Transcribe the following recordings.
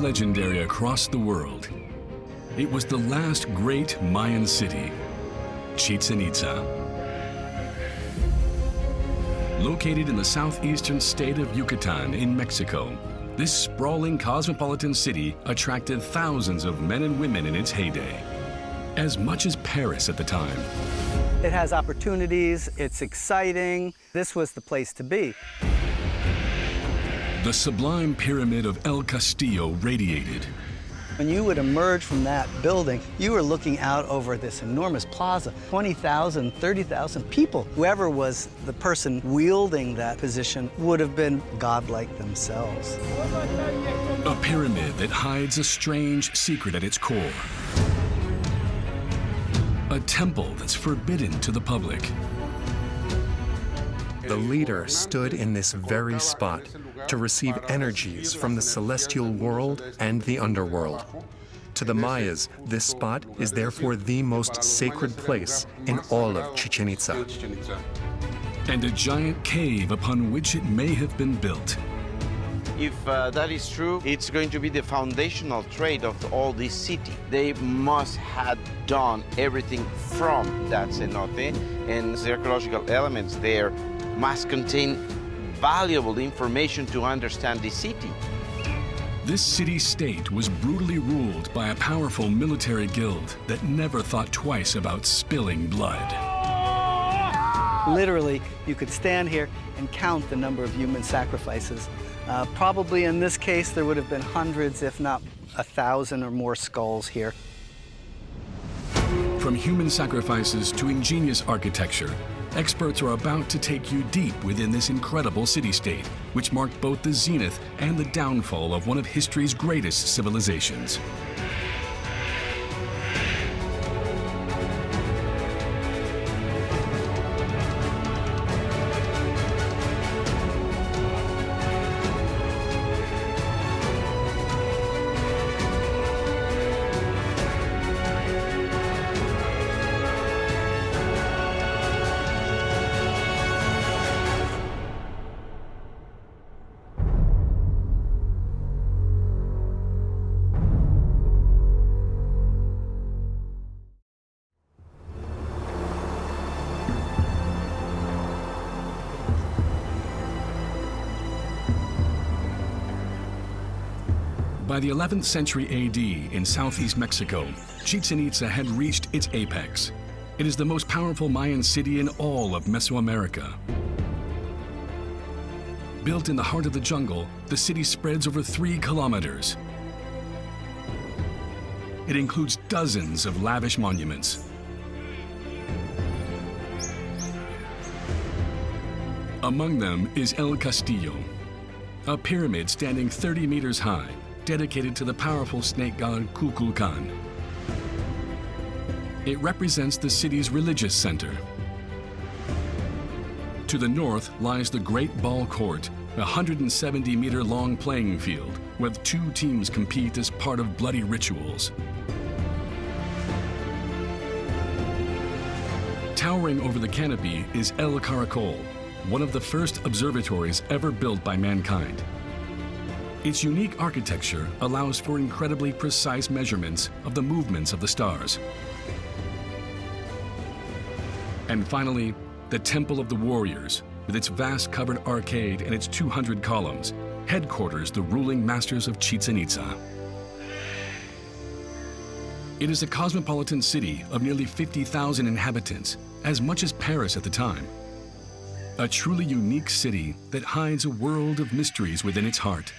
legendary across the world. It was the last great Mayan city, Chichen Itza. Located in the southeastern state of Yucatan in Mexico, this sprawling cosmopolitan city attracted thousands of men and women in its heyday, as much as Paris at the time. It has opportunities, it's exciting. This was the place to be. The sublime pyramid of El Castillo radiated. When you would emerge from that building, you were looking out over this enormous plaza, 20,000, 30,000 people. Whoever was the person wielding that position would have been godlike themselves. A pyramid that hides a strange secret at its core. A temple that's forbidden to the public. The leader stood in this very spot to receive energies from the celestial world and the underworld. To the Mayas, this spot is therefore the most sacred place in all of Chichen Itza. And a giant cave upon which it may have been built. If that is true, it's going to be the foundational trait of all this city. They must have done everything from that cenote, and the archaeological elements there must contain valuable information to understand the city. This city-state was brutally ruled by a powerful military guild that never thought twice about spilling blood. Literally, you could stand here and count the number of human sacrifices. Probably in this case, there would have been hundreds, if not 1,000 or more skulls here. From human sacrifices to ingenious architecture, experts are about to take you deep within this incredible city-state, which marked both the zenith and the downfall of one of history's greatest civilizations. By the 11th century AD in southeast Mexico, Chichen Itza had reached its apex. It is the most powerful Mayan city in all of Mesoamerica. Built in the heart of the jungle, the city spreads over 3 kilometers. It includes dozens of lavish monuments. Among them is El Castillo, a pyramid standing 30 meters high, dedicated to the powerful snake god Kukulkán. It represents the city's religious center. To the north lies the Great Ball Court, a 170-meter-long playing field where 2 teams compete as part of bloody rituals. Towering over the canopy is El Caracol, one of the first observatories ever built by mankind. Its unique architecture allows for incredibly precise measurements of the movements of the stars. And finally, the Temple of the Warriors, with its vast covered arcade and its 200 columns, headquarters the ruling masters of Chichen Itza. It is a cosmopolitan city of nearly 50,000 inhabitants, as much as Paris at the time. A truly unique city that hides a world of mysteries within its heart.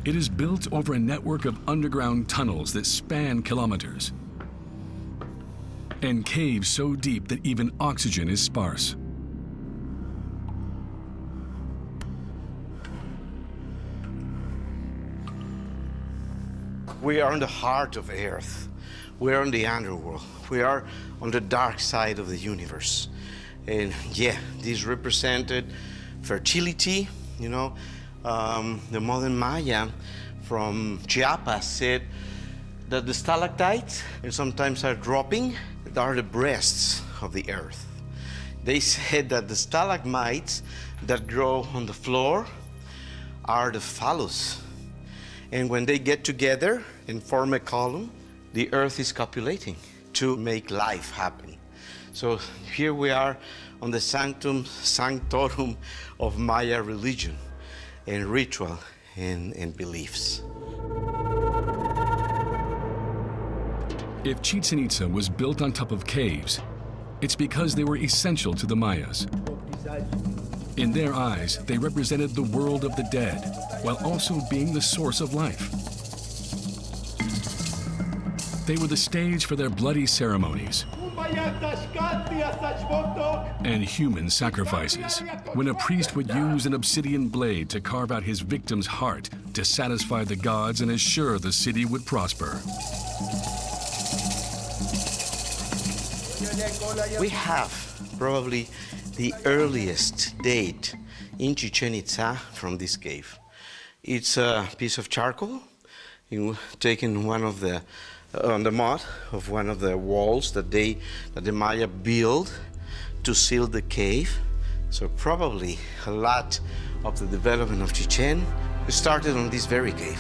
It is built over a network of underground tunnels that span kilometers, and caves so deep that even oxygen is sparse. We are in the heart of Earth. We are in the underworld. We are on the dark side of the universe. And yeah, this represented fertility, you know. The modern Maya from Chiapas said that the stalactites, and sometimes are dropping, are the breasts of the earth. They said that the stalagmites that grow on the floor are the phallus. And when they get together and form a column, the earth is copulating to make life happen. So here we are on the sanctum sanctorum of Maya religion and ritual and beliefs. If Chichen Itza was built on top of caves, it's because they were essential to the Mayas. In their eyes, they represented the world of the dead, while also being the source of life. They were the stage for their bloody ceremonies and human sacrifices, when a priest would use an obsidian blade to carve out his victim's heart to satisfy the gods and assure the city would prosper. We have probably the earliest date in Chichen Itza from this cave. It's a piece of charcoal taken on the mud of one of the walls that the Maya built to seal the cave. So probably a lot of the development of Chichen started on this very cave.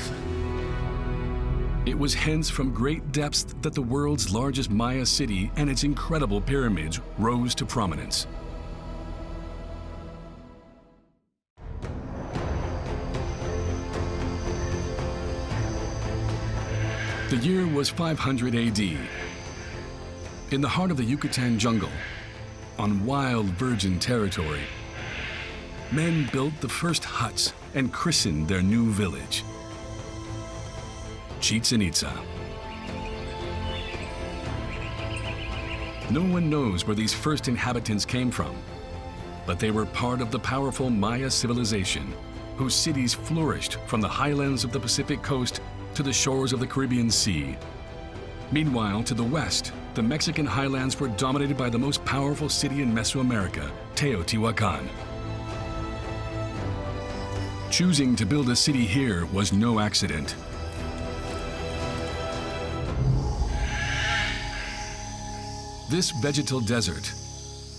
It was hence from great depths that the world's largest Maya city and its incredible pyramids rose to prominence. The year was 500 AD. In the heart of the Yucatan jungle, on wild virgin territory, men built the first huts and christened their new village Chichen Itza. No one knows where these first inhabitants came from, but they were part of the powerful Maya civilization, whose cities flourished from the highlands of the Pacific coast to the shores of the Caribbean Sea. Meanwhile, to the west, the Mexican highlands were dominated by the most powerful city in Mesoamerica, Teotihuacan. Choosing to build a city here was no accident. This vegetal desert,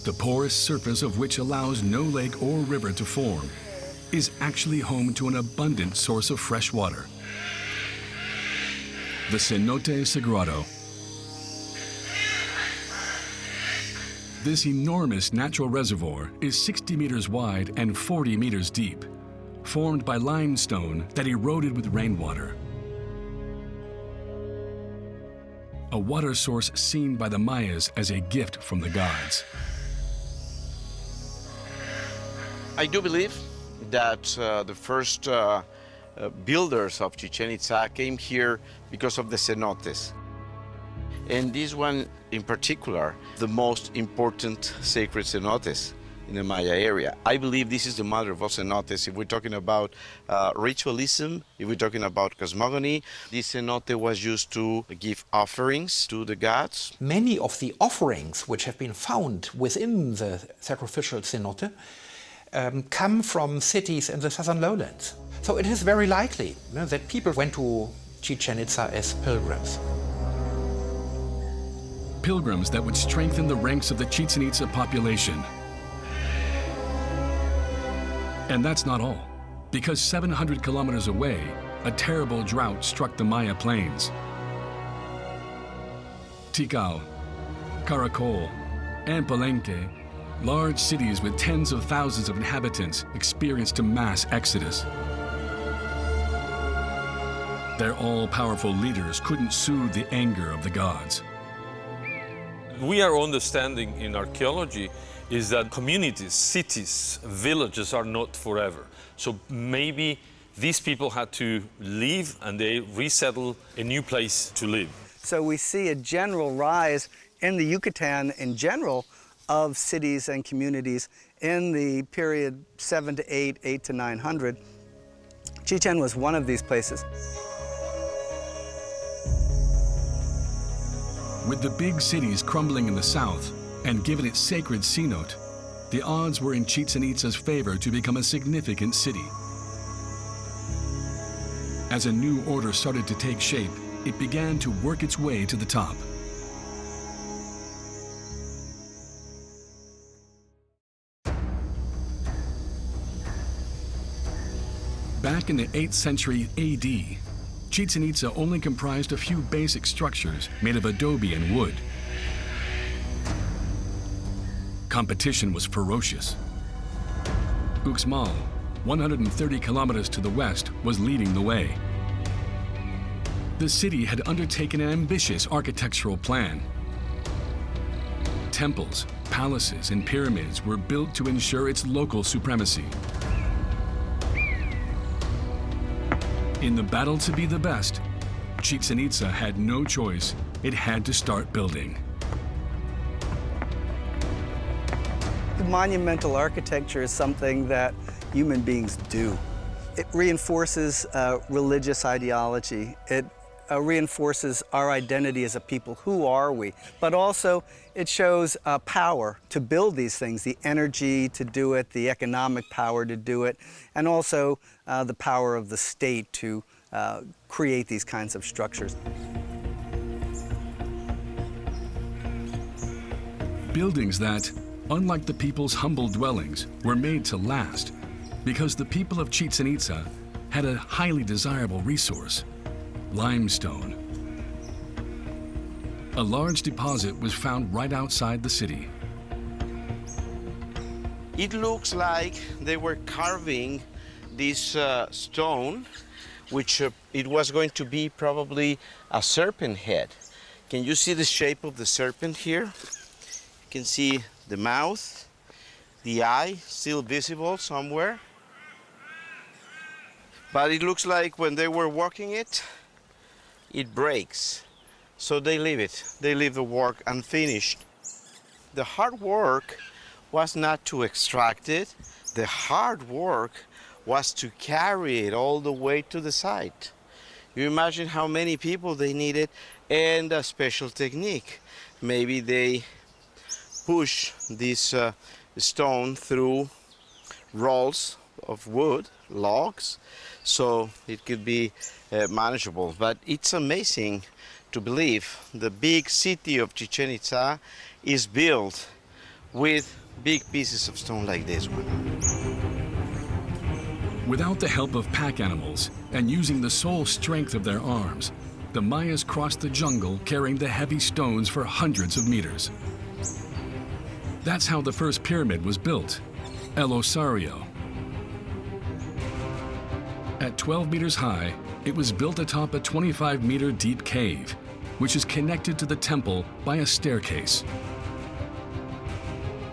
the porous surface of which allows no lake or river to form, is actually home to an abundant source of fresh water. The Cenote Sagrado. This enormous natural reservoir is 60 meters wide and 40 meters deep, formed by limestone that eroded with rainwater. A water source seen by the Mayas as a gift from the gods. I do believe that the first builders of Chichen Itza came here because of the cenotes. And this one in particular, the most important sacred cenotes in the Maya area. I believe this is the mother of all cenotes. If we're talking about ritualism, if we're talking about cosmogony, this cenote was used to give offerings to the gods. Many of the offerings which have been found within the sacrificial cenote come from cities in the southern lowlands. So it is very likely that people went to Chichen Itza as pilgrims. Pilgrims that would strengthen the ranks of the Chichen Itza population. And that's not all, because 700 kilometers away, a terrible drought struck the Maya plains. Tikal, Caracol, and Palenque, large cities with tens of thousands of inhabitants, experienced a mass exodus. Their all-powerful leaders couldn't soothe the anger of the gods. We are understanding in archaeology is that communities, cities, villages are not forever. So maybe these people had to leave and they resettle a new place to live. So we see a general rise in the Yucatan in general of cities and communities in the period 7 to 8, 8 to 900. Chichen was one of these places. With the big cities crumbling in the south and given its sacred cenote, the odds were in Chichen Itza's favor to become a significant city. As a new order started to take shape, it began to work its way to the top. Back in the 8th century AD, Chichen Itza only comprised a few basic structures made of adobe and wood. Competition was ferocious. Uxmal, 130 kilometers to the west, was leading the way. The city had undertaken an ambitious architectural plan. Temples, palaces, and pyramids were built to ensure its local supremacy. In the battle to be the best, Chichen Itza had no choice. It had to start building. Monumental architecture is something that human beings do. It reinforces religious ideology. It reinforces our identity as a people. Who are we? But also, it shows power to build these things, the energy to do it, the economic power to do it, and also the power of the state to create these kinds of structures. Buildings that, unlike the people's humble dwellings, were made to last because the people of Chichen Itza had a highly desirable resource: limestone. A large deposit was found right outside the city. It looks like they were carving this stone, which it was going to be probably a serpent head. Can you see the shape of the serpent here? You can see the mouth, the eye still visible somewhere. But it looks like when they were walking it, it breaks. So they leave it. They leave the work unfinished. The hard work was not to extract it. The hard work was to carry it all the way to the site. You imagine how many people they needed and a special technique. Maybe they push this stone through rolls of wood, logs, so it could be manageable. But it's amazing to believe the big city of Chichen Itza is built with big pieces of stone like this one. Without the help of pack animals and using the sole strength of their arms, the Mayas crossed the jungle carrying the heavy stones for hundreds of meters. That's how the first pyramid was built, El Osario. At 12 meters high, it was built atop a 25-meter deep cave, which is connected to the temple by a staircase.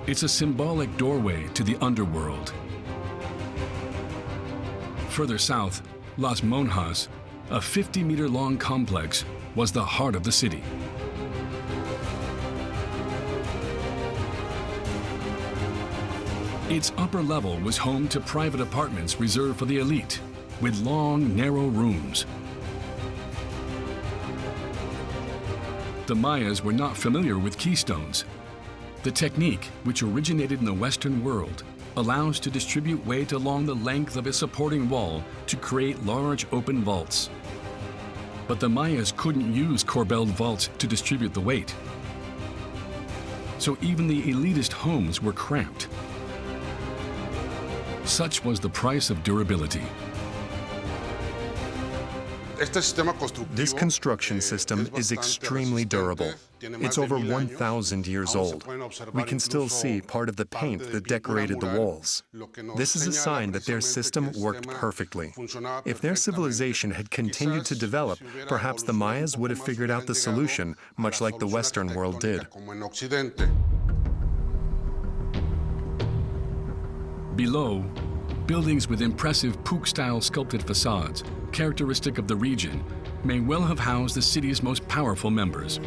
It's a symbolic doorway to the underworld. Further south, Las Monjas, a 50-meter-long complex, was the heart of the city. Its upper level was home to private apartments reserved for the elite, with long, narrow rooms. The Mayas were not familiar with keystones. The technique, which originated in the Western world, allows to distribute weight along the length of a supporting wall to create large open vaults. But the Mayas couldn't use corbelled vaults to distribute the weight. So even the elitist homes were cramped. Such was the price of durability. This construction system is extremely durable. It's over 1,000 years old. We can still see part of the paint that decorated the walls. This is a sign that their system worked perfectly. If their civilization had continued to develop, perhaps the Mayas would have figured out the solution, much like the Western world did. Below, buildings with impressive puuk-style sculpted facades, characteristic of the region, may well have housed the city's most powerful members.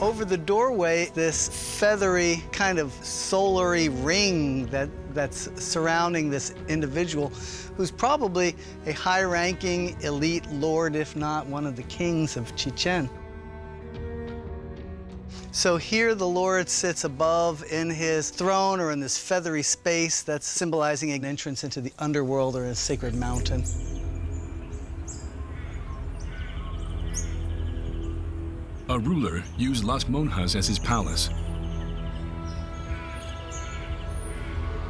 Over the doorway, this feathery, kind of solary ring that's surrounding this individual, who's probably a high-ranking elite lord, if not one of the kings of Chichen. So here the Lord sits above in his throne or in this feathery space that's symbolizing an entrance into the underworld or a sacred mountain. A ruler used Las Monjas as his palace.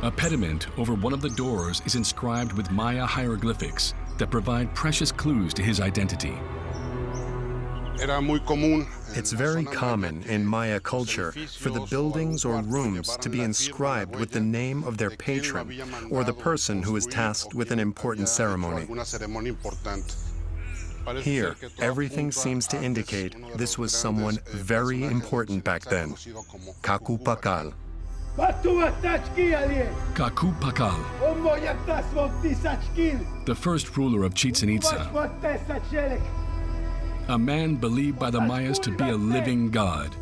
A pediment over one of the doors is inscribed with Maya hieroglyphics that provide precious clues to his identity. It's very common in Maya culture for the buildings or rooms to be inscribed with the name of their patron or the person who is tasked with an important ceremony. Here, everything seems to indicate this was someone very important back then. Kakupakal. Kakupakal, the first ruler of Chichen Itza, a man believed by the Mayas to be a living god,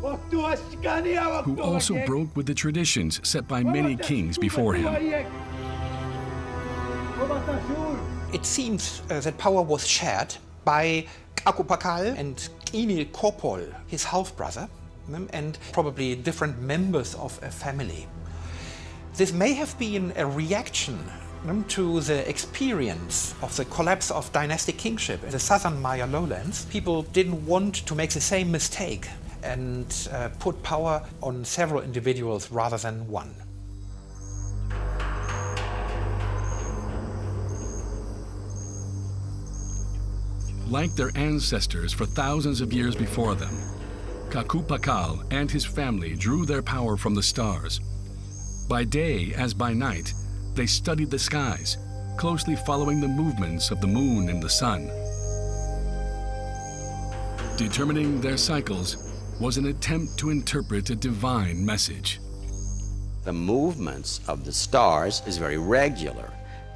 who also broke with the traditions set by many kings before him. It seems that power was shared by Kakupakal and Inil Kopol, his half-brother, and probably different members of a family. This may have been a reaction to the experience of the collapse of dynastic kingship in the southern Maya lowlands. People didn't want to make the same mistake and put power on several individuals rather than one. Like their ancestors for thousands of years before them, Kakupakal and his family drew their power from the stars. By day as by night, they studied the skies, closely following the movements of the moon and the sun. Determining their cycles was an attempt to interpret a divine message. The movements of the stars is very regular,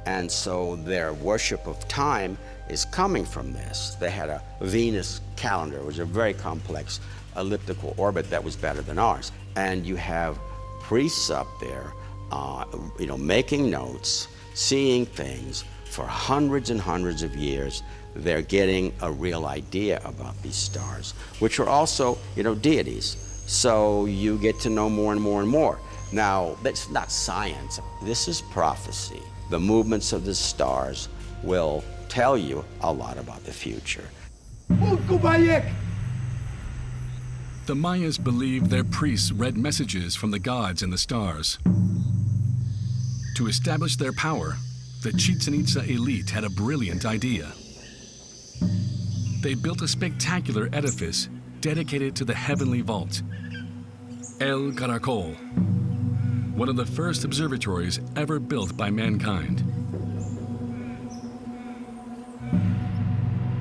and so their worship of time is coming from this. They had a Venus calendar, which was a very complex elliptical orbit that was better than ours. And you have priests up there, making notes, seeing things for hundreds and hundreds of years. They're getting a real idea about these stars, which are also, deities. So you get to know more and more and more. Now, that's not science. This is prophecy. The movements of the stars will tell you a lot about the future. The Mayas believed their priests read messages from the gods in the stars. To establish their power, the Chichen Itza elite had a brilliant idea. They built a spectacular edifice dedicated to the heavenly vault, El Caracol, one of the first observatories ever built by mankind.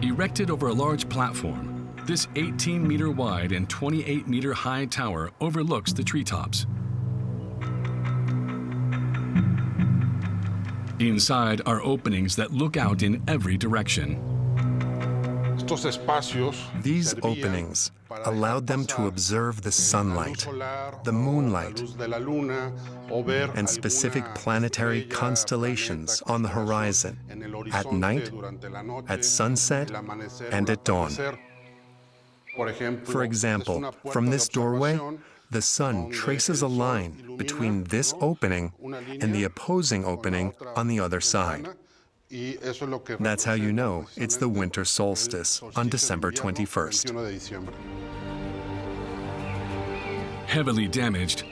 Erected over a large platform, this 18-meter wide and 28-meter high tower overlooks the treetops. Inside are openings that look out in every direction. These openings allowed them to observe the sunlight, the moonlight, and specific planetary constellations on the horizon at night, at sunset, and at dawn. For example, from this doorway, the sun traces a line between this opening and the opposing opening on the other side. That's how you know it's the winter solstice on December 21st. Heavily damaged,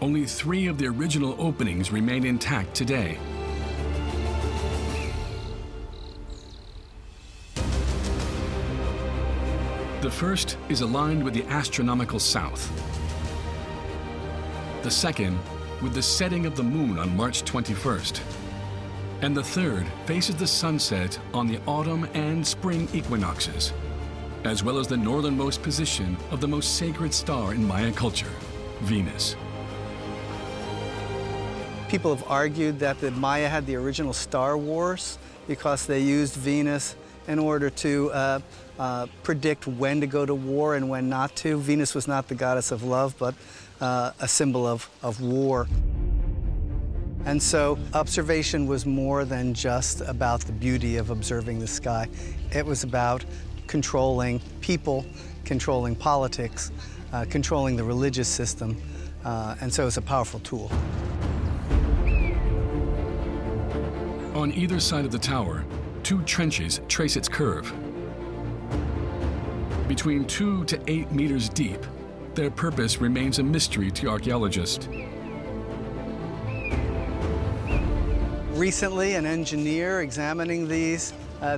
only 3 of the original openings remain intact today. The first is aligned with the astronomical south. The second with the setting of the moon on March 21st. And the third faces the sunset on the autumn and spring equinoxes, as well as the northernmost position of the most sacred star in Maya culture, Venus. People have argued that the Maya had the original Star Wars because they used Venus in order to predict when to go to war and when not to. Venus was not the goddess of love, but a symbol of war. And so observation was more than just about the beauty of observing the sky. It was about controlling people, controlling politics, controlling the religious system, and so it's a powerful tool. On either side of the tower, 2 trenches trace its curve. Between 2 to 8 meters deep, their purpose remains a mystery to archaeologists. Recently, an engineer examining these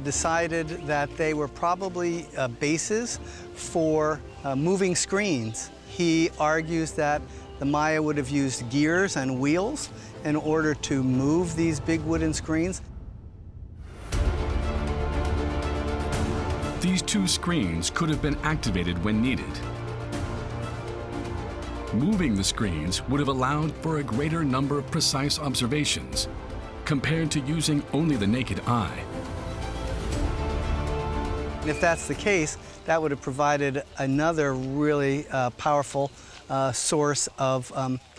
decided that they were probably bases for moving screens. He argues that the Maya would have used gears and wheels in order to move these big wooden screens. These two screens could have been activated when needed. Moving the screens would have allowed for a greater number of precise observations compared to using only the naked eye. And if that's the case, that would have provided another really powerful source of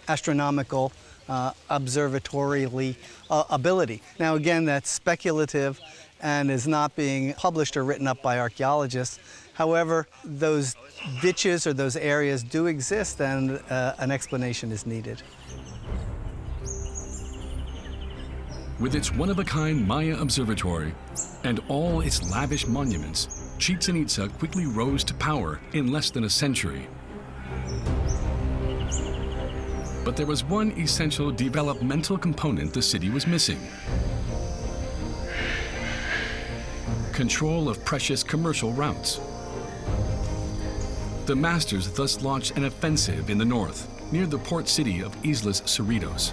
astronomical observatorially ability. Now again, that's speculative and is not being published or written up by archaeologists. However, those ditches or those areas do exist, and an explanation is needed. With its one-of-a-kind Maya observatory and all its lavish monuments, Chichen Itza quickly rose to power in less than a century. But there was one essential developmental component the city was missing: control of precious commercial routes. The masters thus launched an offensive in the north, near the port city of Islas Cerritos.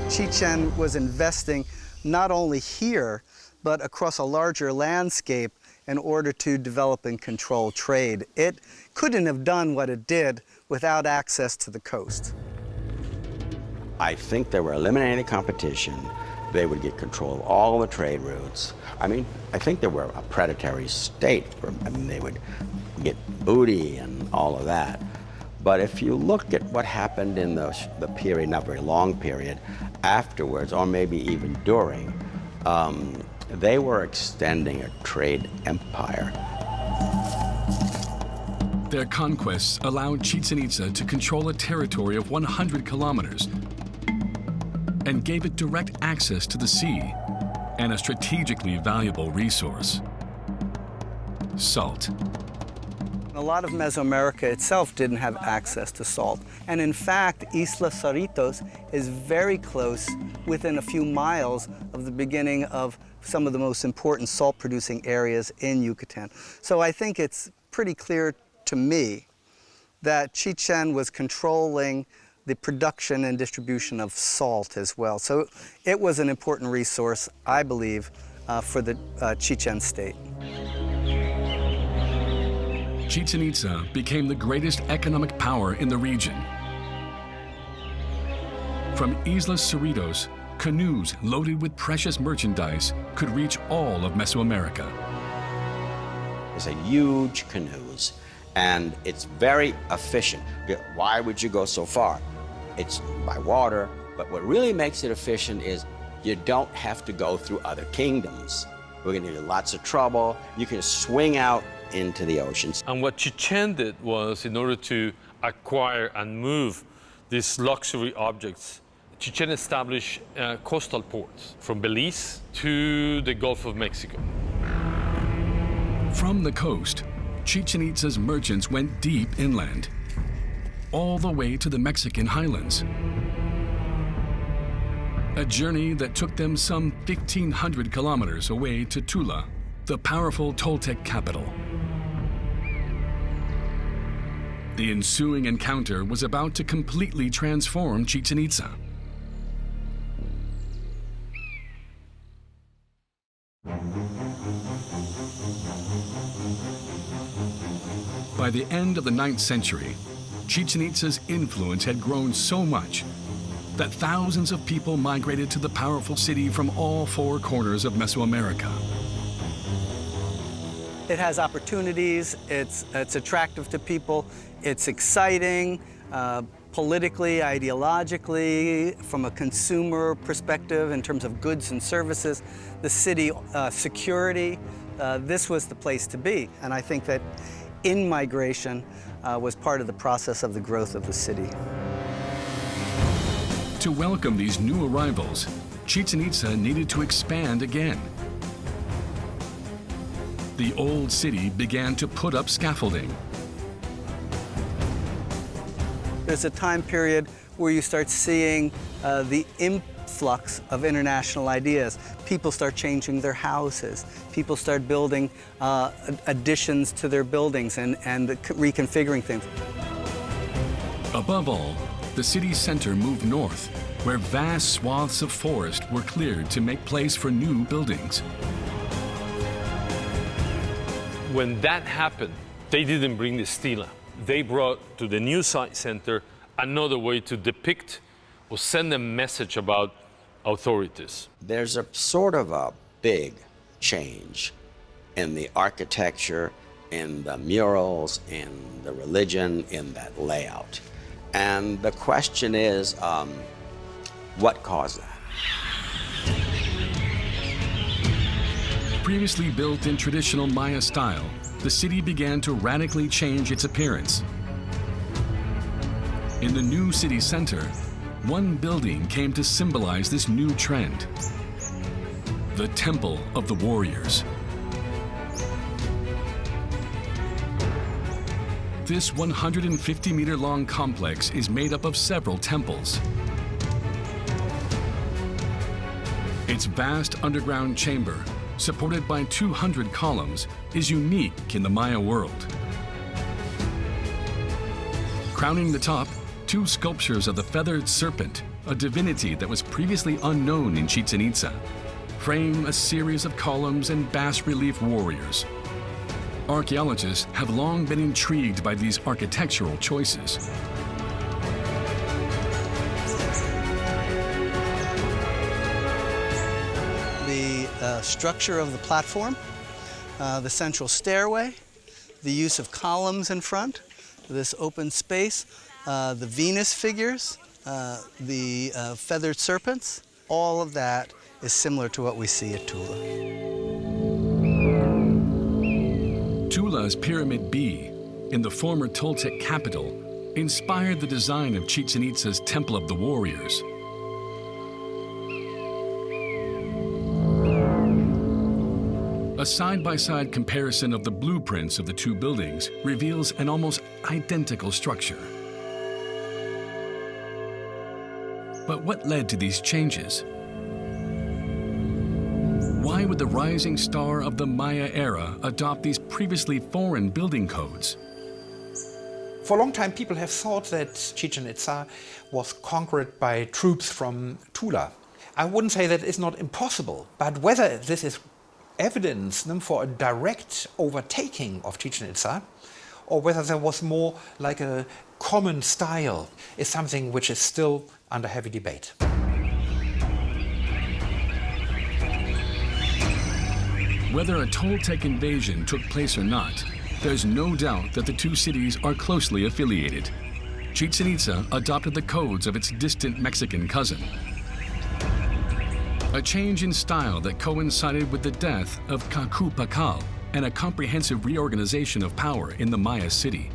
Chichen was investing not only here, but across a larger landscape in order to develop and control trade. It couldn't have done what it did without access to the coast. I think they were eliminating competition. They would get control of all the trade routes. I mean, I think they were a predatory state. I mean, they would get booty and all of that. But if you look at what happened in the period, not very long period, afterwards, or maybe even during, they were extending a trade empire. Their conquests allowed Chichen Itza to control a territory of 100 kilometers and gave it direct access to the sea and a strategically valuable resource: salt. A lot of Mesoamerica itself didn't have access to salt. And in fact, Islas Cerritos is very close, within a few miles of the beginning of some of the most important salt-producing areas in Yucatan. So I think it's pretty clear to me that Chichen was controlling the production and distribution of salt as well. So it was an important resource, I believe, for the Chichen state. Chichen Itza became the greatest economic power in the region. From Islas Cerritos, canoes loaded with precious merchandise could reach all of Mesoamerica. It's a huge canoes, and it's very efficient. Why would you go so far? It's by water, but what really makes it efficient is you don't have to go through other kingdoms. We're gonna give you lots of trouble. You can swing out into the oceans. And what Chichen did was, in order to acquire and move these luxury objects, Chichen established coastal ports from Belize to the Gulf of Mexico. From the coast, Chichen Itza's merchants went deep inland, all the way to the Mexican highlands. A journey that took them some 1,500 kilometers away to Tula, the powerful Toltec capital. The ensuing encounter was about to completely transform Chichen Itza. By the end of the 9th century, Chichen Itza's influence had grown so much that thousands of people migrated to the powerful city from all four corners of Mesoamerica. It has opportunities, it's attractive to people, it's exciting, politically, ideologically, from a consumer perspective in terms of goods and services, the city security, this was the place to be. And I think that in-migration was part of the process of the growth of the city. To welcome these new arrivals, Chichen Itza needed to expand again. The old city began to put up scaffolding. There's a time period where you start seeing the influx of international ideas. People start changing their houses. People start building additions to their buildings and reconfiguring things. Above all, the city's center moved north, where vast swaths of forest were cleared to make place for new buildings. When that happened, they didn't bring the stela. They brought to the new site center another way to depict or send a message about authorities. There's a sort of a big change in the architecture, in the murals, in the religion, in that layout. And the question is, what caused that? Previously built in traditional Maya style, the city began to radically change its appearance. In the new city center, one building came to symbolize this new trend: the Temple of the Warriors. This 150-meter-long complex is made up of several temples. Its vast underground chamber, supported by 200 columns, is unique in the Maya world. Crowning the top, two sculptures of the feathered serpent, a divinity that was previously unknown in Chichen Itza, frame a series of columns and bas-relief warriors. Archaeologists have long been intrigued by these architectural choices. The structure of the platform, the central stairway, the use of columns in front, this open space, the Venus figures, the feathered serpents, all of that is similar to what we see at Tula. Tula's Pyramid B, in the former Toltec capital, inspired the design of Chichen Itza's Temple of the Warriors. A side-by-side comparison of the blueprints of the two buildings reveals an almost identical structure. But what led to these changes? Why would the rising star of the Maya era adopt these previously foreign building codes? For a long time, people have thought that Chichen Itza was conquered by troops from Tula. I wouldn't say that it's not impossible, but whether this is evidence for a direct overtaking of Chichen Itza, or whether there was more like a common style, is something which is still under heavy debate. Whether a Toltec invasion took place or not, there's no doubt that the two cities are closely affiliated. Chichen Itza adopted the codes of its distant Mexican cousin. A change in style that coincided with the death of Kukulkán and a comprehensive reorganization of power in the Maya city.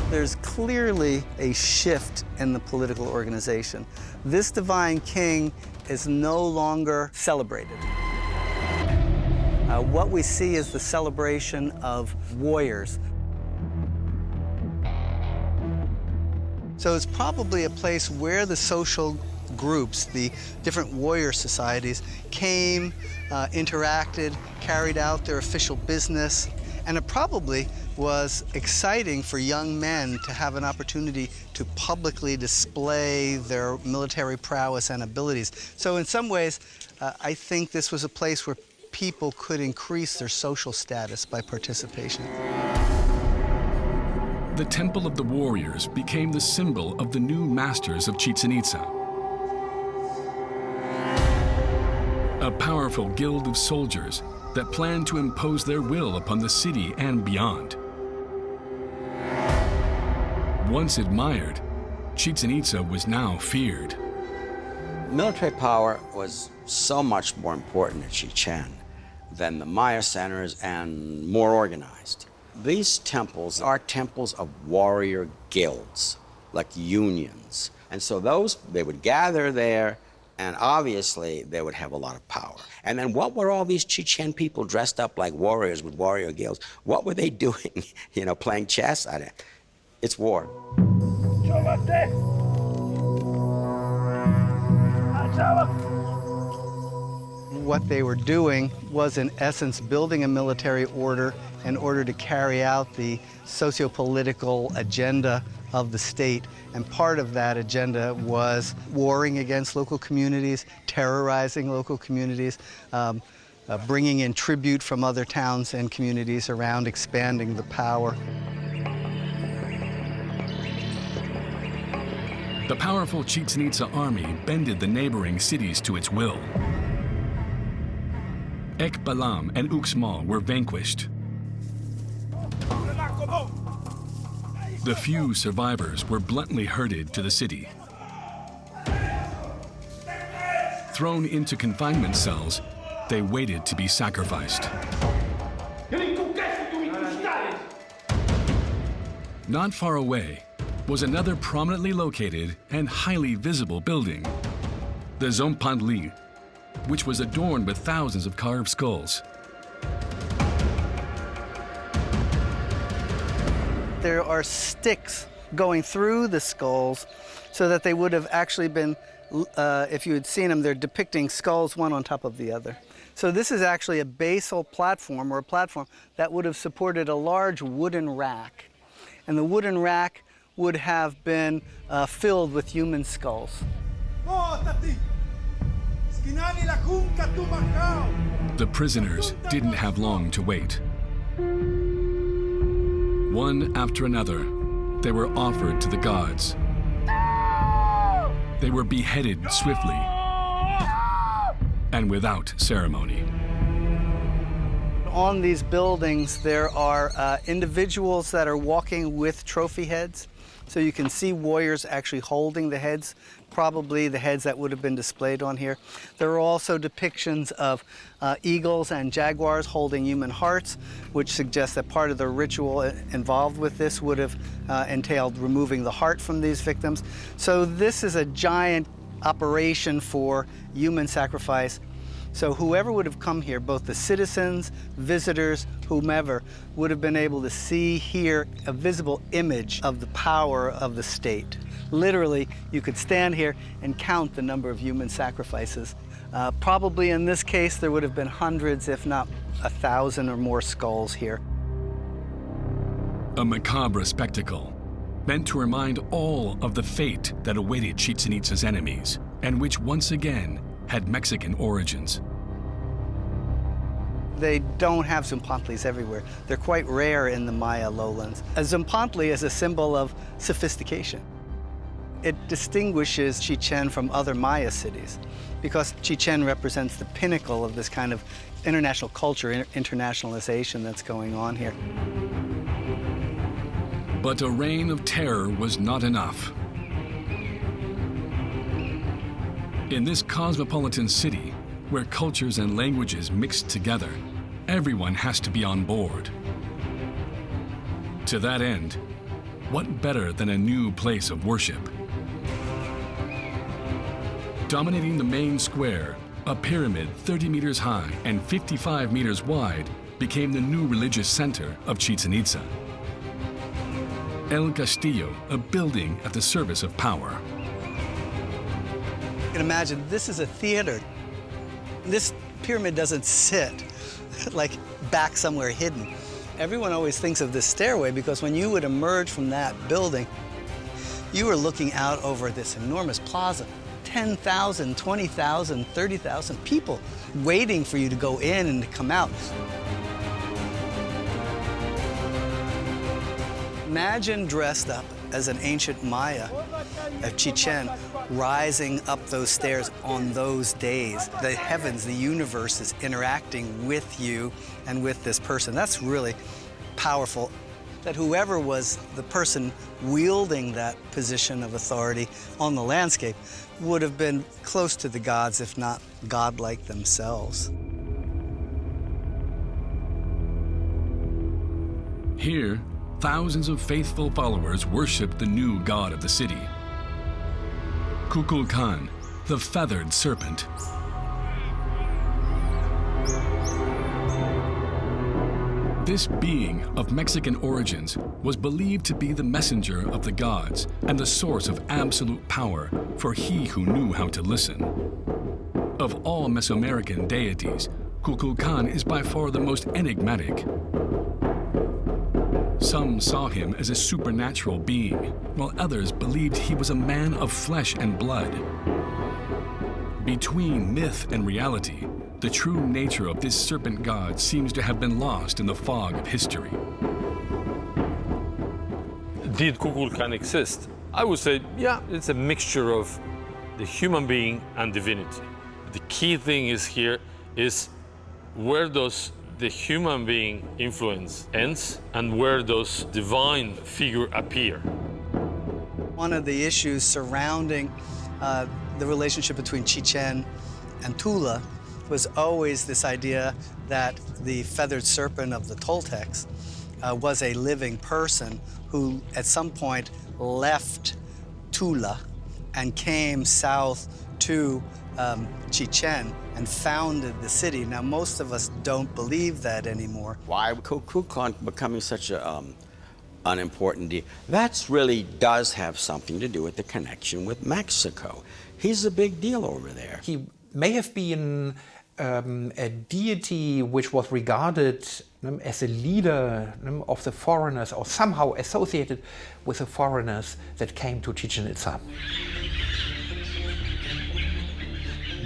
There's clearly a shift in the political organization. This divine king is no longer celebrated. What we see is the celebration of warriors. So it's probably a place where the social groups, the different warrior societies, came, interacted, carried out their official business, and it probably was exciting for young men to have an opportunity to publicly display their military prowess and abilities. So in some ways, I think this was a place where people could increase their social status by participation. The Temple of the Warriors became the symbol of the new masters of Chichen Itza. A powerful guild of soldiers that planned to impose their will upon the city and beyond. Once admired, Chichen Itza was now feared. Military power was so much more important at Chichen than the Maya centers and more organized. These temples are temples of warrior guilds, like unions. And so they would gather there, and obviously they would have a lot of power. And then what were all these Chichen people dressed up like warriors with warrior guilds? What were they doing, playing chess? It's war. What they were doing was, in essence, building a military order in order to carry out the socio-political agenda of the state. And part of that agenda was warring against local communities, terrorizing local communities, bringing in tribute from other towns and communities around, expanding the power. The powerful Chichen Itza army bended the neighboring cities to its will. Ekbalam and Uxmal were vanquished. The few survivors were bluntly herded to the city. Thrown into confinement cells, they waited to be sacrificed. Not far away was another prominently located and highly visible building, the Zompantli, which was adorned with thousands of carved skulls. There are sticks going through the skulls so that they would have actually been, if you had seen them, they're depicting skulls one on top of the other. So this is actually a basal platform, or a platform that would have supported a large wooden rack. And the wooden rack would have been filled with human skulls. The prisoners didn't have long to wait. One after another, they were offered to the gods. They were beheaded swiftly and without ceremony. On these buildings, there are individuals that are walking with trophy heads. So you can see warriors actually holding the heads, probably the heads that would have been displayed on here. There are also depictions of eagles and jaguars holding human hearts, which suggests that part of the ritual involved with this would have entailed removing the heart from these victims. So this is a giant operation for human sacrifice. So whoever would have come here, both the citizens, visitors, whomever, would have been able to see here a visible image of the power of the state. Literally, you could stand here and count the number of human sacrifices. Probably in this case, there would have been hundreds, if not 1,000 or more skulls here. A macabre spectacle meant to remind all of the fate that awaited Chichen Itza's enemies, and which once again had Mexican origins. They don't have Zompantlis everywhere. They're quite rare in the Maya lowlands. A Zompantli is a symbol of sophistication. It distinguishes Chichen from other Maya cities because Chichen represents the pinnacle of this kind of international culture, internationalization that's going on here. But a reign of terror was not enough. In this cosmopolitan city, where cultures and languages mix together, everyone has to be on board. To that end, what better than a new place of worship? Dominating the main square, a pyramid 30 meters high and 55 meters wide became the new religious center of Chichen Itza. El Castillo, a building at the service of power. You can imagine this is a theater. This pyramid doesn't sit like back somewhere hidden. Everyone always thinks of this stairway because when you would emerge from that building, you were looking out over this enormous plaza. 10,000, 20,000, 30,000 people waiting for you to go in and to come out. Imagine dressed up as an ancient Maya of Chichen, rising up those stairs on those days. The heavens, the universe is interacting with you and with this person. That's really powerful. That whoever was the person wielding that position of authority on the landscape would have been close to the gods, if not godlike themselves. Here, thousands of faithful followers worshiped the new god of the city, Kukulkán, the feathered serpent. This being of Mexican origins was believed to be the messenger of the gods and the source of absolute power for he who knew how to listen. Of all Mesoamerican deities, Kukulkán is by far the most enigmatic. Some saw him as a supernatural being, while others believed he was a man of flesh and blood. Between myth and reality, the true nature of this serpent god seems to have been lost in the fog of history. Did Kukulkán exist? I would say, yeah, it's a mixture of the human being and divinity. The key thing is here is where does the human being influence ends and where does divine figure appear? One of the issues surrounding the relationship between Chichen and Tula was always this idea that the feathered serpent of the Toltecs was a living person who at some point left Tula and came south to Chichen and founded the city. Now, most of us don't believe that anymore. Why Kukulkán becoming such an unimportant deal? That really does have something to do with the connection with Mexico. He's a big deal over there. He may have been a deity which was regarded as a leader of the foreigners or somehow associated with the foreigners that came to Chichen Itza.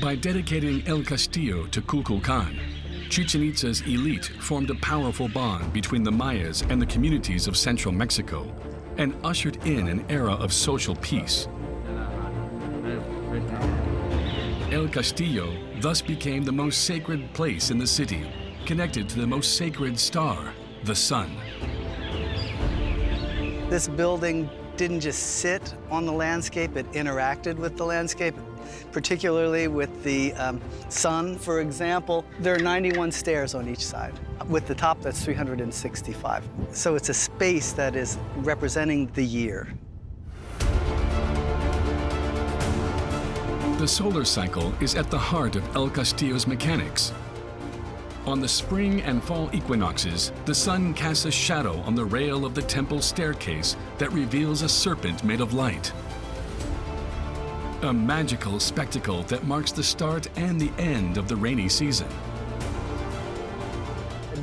By dedicating El Castillo to Kukulkán, Chichen Itza's elite formed a powerful bond between the Mayas and the communities of central Mexico and ushered in an era of social peace. El Castillo thus became the most sacred place in the city, connected to the most sacred star, the sun. This building didn't just sit on the landscape, it interacted with the landscape, particularly with the sun, for example. There are 91 stairs on each side. With the top, that's 365. So it's a space that is representing the year. The solar cycle is at the heart of El Castillo's mechanics. On the spring and fall equinoxes, the sun casts a shadow on the rail of the temple staircase that reveals a serpent made of light. A magical spectacle that marks the start and the end of the rainy season.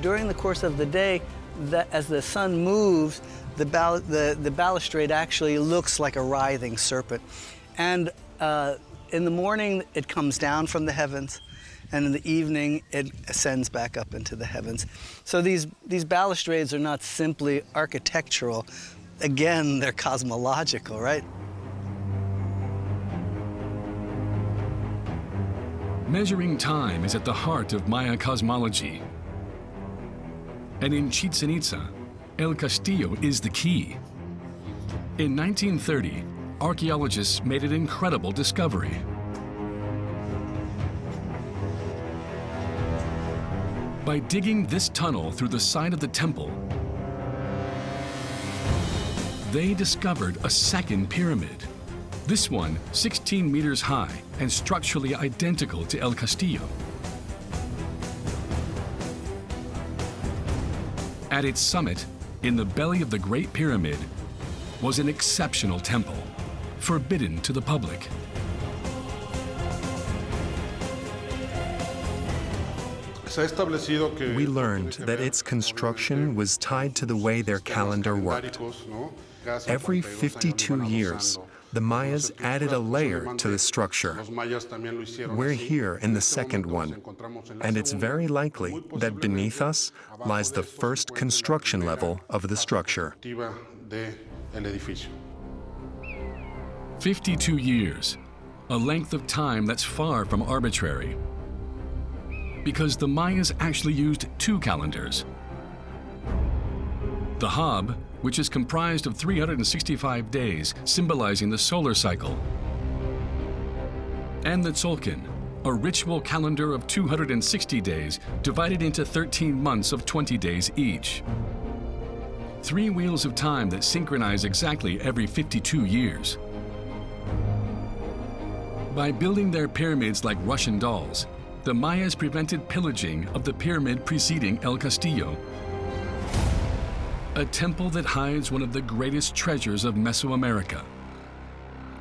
During the course of the day, as the sun moves, the balustrade actually looks like a writhing serpent. And in the morning, it comes down from the heavens, and in the evening, it ascends back up into the heavens. So these balustrades are not simply architectural. Again, they're cosmological, right? Measuring time is at the heart of Maya cosmology. And in Chichen Itza, El Castillo is the key. In 1930, archaeologists made an incredible discovery. By digging this tunnel through the side of the temple, they discovered a second pyramid. This one 16 meters high and structurally identical to El Castillo. At its summit, in the belly of the Great Pyramid, was an exceptional temple, forbidden to the public. We learned that its construction was tied to the way their calendar worked. Every 52 years, the Mayas added a layer to the structure. We're here in the second one, and it's very likely that beneath us lies the first construction level of the structure. 52 years, a length of time that's far from arbitrary. Because the Mayas actually used two calendars. The Hab, which is comprised of 365 days, symbolizing the solar cycle, and the Tzolk'in, a ritual calendar of 260 days divided into 13 months of 20 days each. 3 wheels of time that synchronize exactly every 52 years. By building their pyramids like Russian dolls, the Mayas prevented pillaging of the pyramid preceding El Castillo. a temple that hides one of the greatest treasures of Mesoamerica,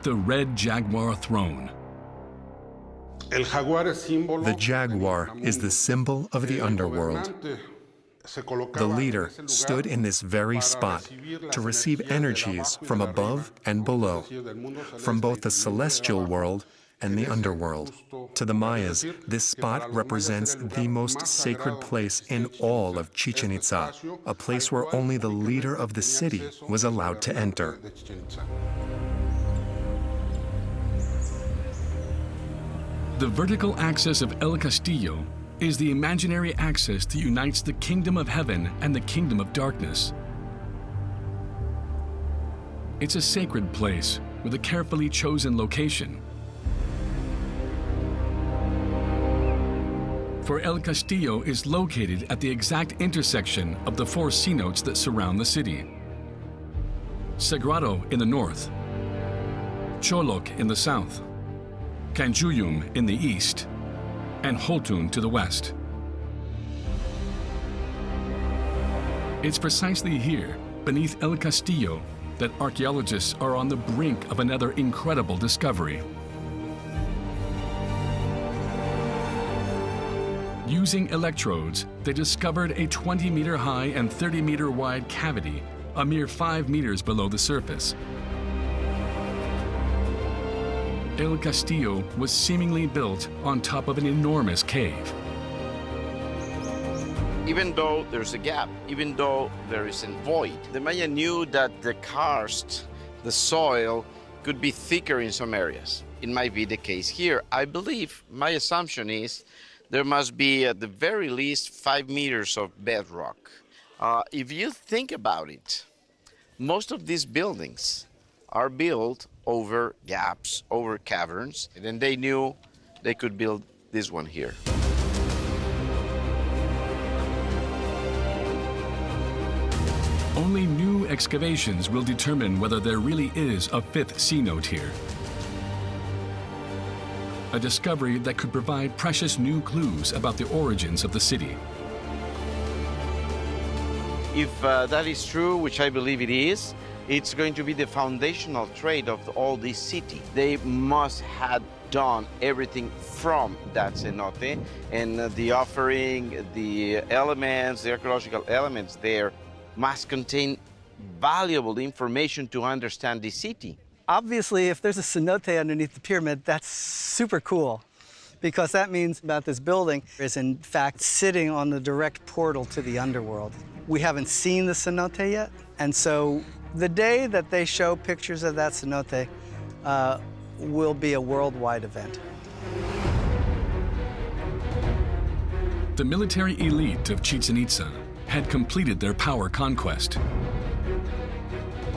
the red jaguar throne. The jaguar is the symbol of the underworld. The leader stood in this very spot to receive energies from above and below, from both the celestial world and the underworld. To the Mayas, this spot represents the most sacred place in all of Chichen Itza, a place where only the leader of the city was allowed to enter. The vertical axis of El Castillo is the imaginary axis that unites the kingdom of heaven and the kingdom of darkness. It's a sacred place with a carefully chosen location. For El Castillo is located at the exact intersection of the four cenotes that surround the city. Sagrado in the north, Cholok in the south, Canjuyum in the east, and Holtun to the west. It's precisely here, beneath El Castillo, that archaeologists are on the brink of another incredible discovery. Using electrodes, they discovered a 20-meter high and 30-meter wide cavity, a mere 5 meters below the surface. El Castillo was seemingly built on top of an enormous cave. Even though there's a gap, even though there is a void, the Maya knew that the karst, the soil, could be thicker in some areas. It might be the case here. I believe, my assumption is, there must be at the very least 5 meters of bedrock. If you think about it, most of these buildings are built over gaps, over caverns, and then they knew they could build this one here. Only new excavations will determine whether there really is a fifth cenote here. A discovery that could provide precious new clues about the origins of the city. If that is true, which I believe it is, it's going to be the foundational trait of all this city. They must have done everything from that cenote, and the offering, the elements, the archaeological elements there must contain valuable information to understand the city. Obviously, if there's a cenote underneath the pyramid, that's super cool, because that means that this building is in fact sitting on the direct portal to the underworld. We haven't seen the cenote yet, and so the day that they show pictures of that cenote will be a worldwide event. The military elite of Chichen Itza had completed their power conquest.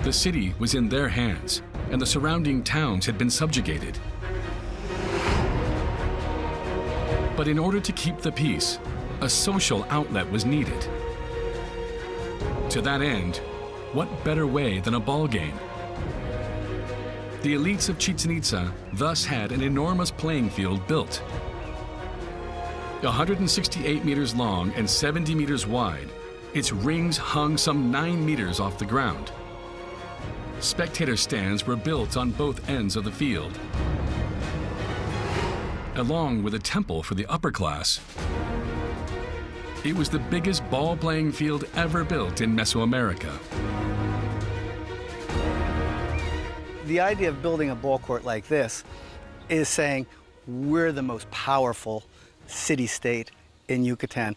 The city was in their hands, and the surrounding towns had been subjugated. But in order to keep the peace, a social outlet was needed. To that end, what better way than a ball game? The elites of Chichen Itza thus had an enormous playing field built. 168 meters long and 70 meters wide, its rings hung some 9 meters off the ground. Spectator stands were built on both ends of the field. Along with a temple for the upper class, it was the biggest ball-playing field ever built in Mesoamerica. The idea of building a ball court like this is saying we're the most powerful city-state in Yucatan,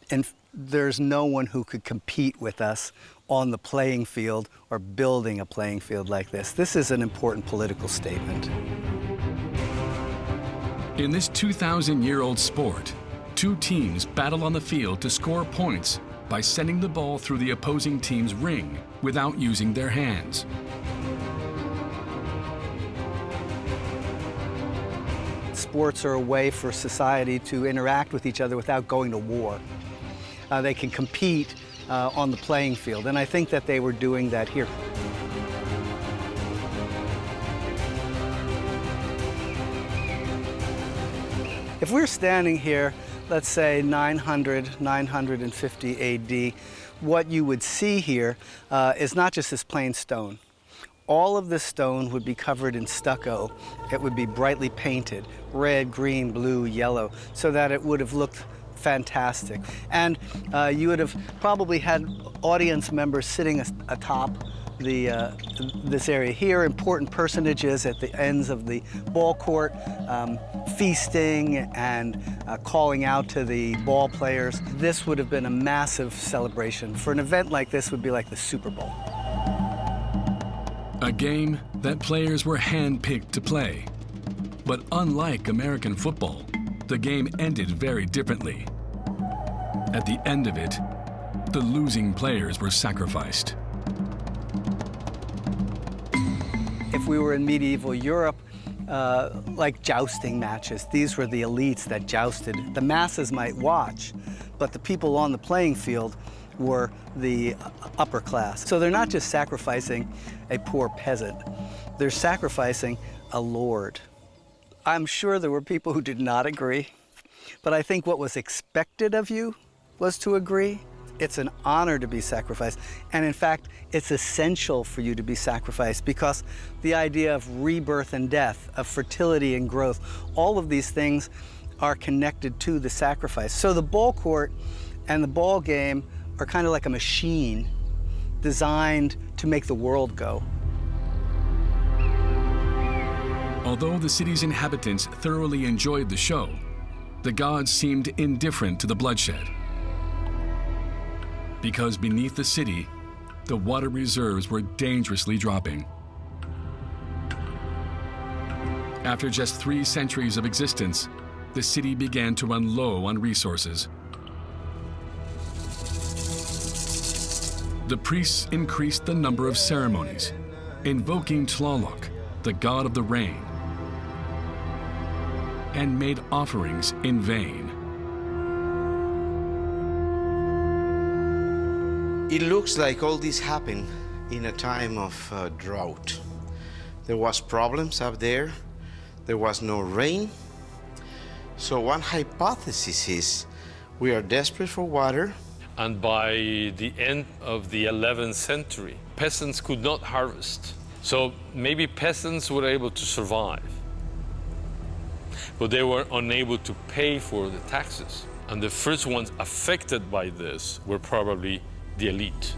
and there's no one who could compete with us on the playing field or building a playing field like this. This is an important political statement. In this 2,000-year-old sport, two teams battle on the field to score points by sending the ball through the opposing team's ring without using their hands. Sports are a way for society to interact with each other without going to war. They can compete on the playing field, and I think that they were doing that here. If we're standing here let's say 900, 950 AD, what you would see here is not just this plain stone. All of this stone would be covered in stucco. It would be brightly painted, red, green, blue, yellow, so that it would have looked fantastic. And you would have probably had audience members sitting atop this area here, important personages at the ends of the ball court, feasting and calling out to the ball players. This would have been a massive celebration. For an event like this would be like the Super Bowl. A game that players were hand-picked to play. But unlike American football, the game ended very differently. At the end of it, the losing players were sacrificed. If we were in medieval Europe, like jousting matches, these were the elites that jousted. The masses might watch, but the people on the playing field were the upper class. So they're not just sacrificing a poor peasant, they're sacrificing a lord. I'm sure there were people who did not agree, but I think what was expected of you was to agree. It's an honor to be sacrificed, and in fact, it's essential for you to be sacrificed because the idea of rebirth and death, of fertility and growth, all of these things are connected to the sacrifice. So the ball court and the ball game are kind of like a machine designed to make the world go. Although the city's inhabitants thoroughly enjoyed the show, the gods seemed indifferent to the bloodshed. Because beneath the city, the water reserves were dangerously dropping. After just 3 centuries of existence, the city began to run low on resources. The priests increased the number of ceremonies, invoking Tlaloc, the god of the rain, and made offerings in vain. It looks like all this happened in a time of drought. There was problems up there. There was no rain. So one hypothesis is we are desperate for water. And by the end of the 11th century, peasants could not harvest. So maybe peasants were able to survive, but they were unable to pay for the taxes. And the first ones affected by this were probably the elite.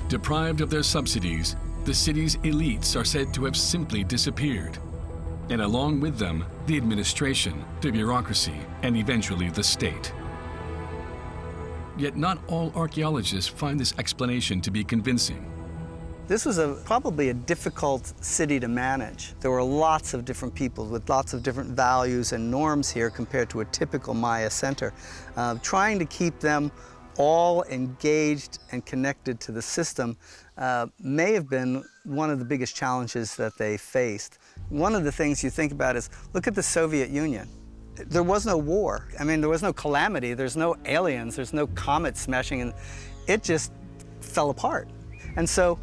Deprived of their subsidies, the city's elites are said to have simply disappeared. And along with them, the administration, the bureaucracy, and eventually the state. Yet not all archaeologists find this explanation to be convincing. This was probably a difficult city to manage. There were lots of different people with lots of different values and norms here compared to a typical Maya center. Trying to keep them all engaged and connected to the system may have been one of the biggest challenges that they faced. One of the things you think about is, look at the Soviet Union. There was no war. I mean, there was no calamity. There's no aliens. There's no comets smashing in. It just fell apart. And so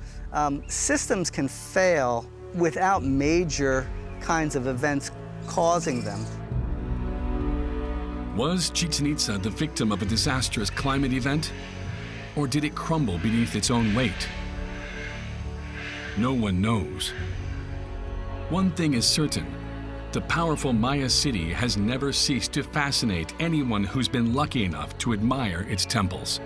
systems can fail without major kinds of events causing them. Was Chichen Itza the victim of a disastrous climate event? Or did it crumble beneath its own weight? No one knows. One thing is certain. The powerful Maya city has never ceased to fascinate anyone who's been lucky enough to admire its temples.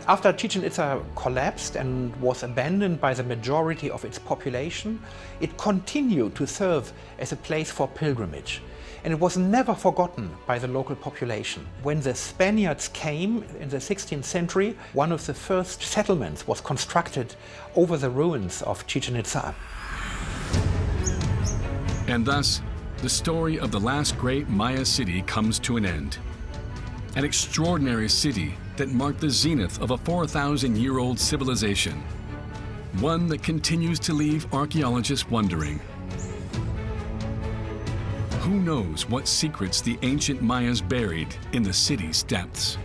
After Chichen Itza collapsed and was abandoned by the majority of its population, it continued to serve as a place for pilgrimage. And it was never forgotten by the local population. When the Spaniards came in the 16th century, one of the first settlements was constructed over the ruins of Chichen Itza. And thus, the story of the last great Maya city comes to an end. An extraordinary city that marked the zenith of a 4,000-year-old civilization. One that continues to leave archaeologists wondering. Who knows what secrets the ancient Mayas buried in the city's depths?